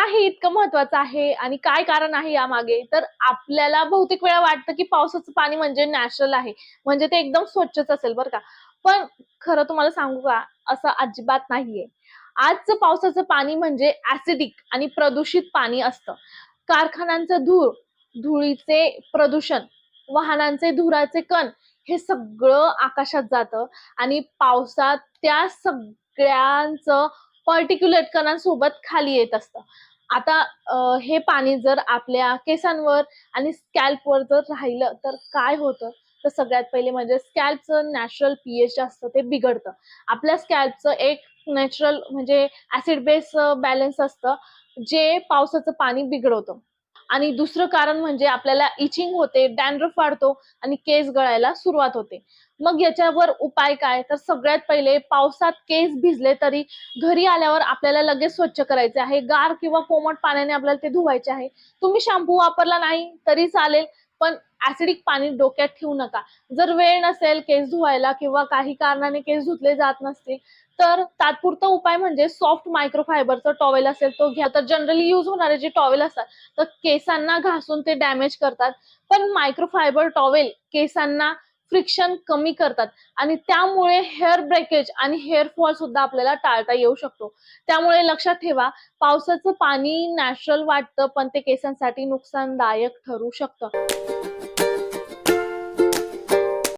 हे इतकं महत्वाचं आहे आणि काय कारण आहे यामागे? तर आपल्याला बहुतेक वेळा वाटतं की पावसाचं पाणी म्हणजे नॅचरल आहे. म्हणजे ते एकदम स्वच्छच असेल बरं का. पण खरं तुम्हाला सांगू का? असं अजिबात नाहीये. आजचं पावसाचं पाणी म्हणजे ॲसिडिक आणि प्रदूषित पाणी असतं. कारखान्यांचं धूर, धुळीचे प्रदूषण, वाहनांचे धुराचे कण हे सगळं आकाशात जातं आणि पावसात त्या सगळ्यांचं पार्टिक्युलेट कणांसोबत खाली येत असतं. आता हे पाणी जर आपल्या केसांवर आणि स्कॅल्पवर जर राहिलं तर काय होतं? तर सगळ्यात पहिले म्हणजे स्कॅल्पचं नॅचरल पीएच असतं ते बिघडतं. आपल्या स्कॅल्पचं एक नॅचरल म्हणजे ॲसिड बेस बॅलन्स असतं, जे पावसाचं पाणी बिघडवतं. आणि दुसरं कारण म्हणजे आपल्याला इचिंग होते, डॅन्ड्रफ वाढतो आणि केस गळायला सुरुवात होते. मग याच्यावर उपाय काय? तर सगळ्यात पहिले पावसात केस भिजले तरी घरी आल्यावर आपल्याला लगेच स्वच्छ करायचे आहे. गार किंवा कोमट पाण्याने आपल्याला ते धुवायचे आहे. तुम्ही शॅम्पू वापरला नाही तरी चालेल, पण ॲसिडिक पाणी डोक्यात ठेवू नका. जर वेळ नसेल केस धुवायला किंवा काही कारणाने केस धुतले जात नसतील, तर तात्पुरता उपाय म्हणजे सॉफ्ट मायक्रोफायबरचा टॉवेल असेल तो घ्या. तर जनरली यूज होणारे जे टॉवेल असतात, तर केसांना घासून ते डॅमेज करतात. पण मायक्रोफायबर टॉवेल केसांना फ्रिक्शन कमी करतात आणि त्यामुळे हेअर ब्रेकेज आणि हेअर फॉल सुद्धा आपल्याला टाळता येऊ शकतो. त्यामुळे लक्षात ठेवा, पावसाचं पाणी नॅचरल वाटतं, पण ते केसांसाठी नुकसानदायक ठरू शकतं.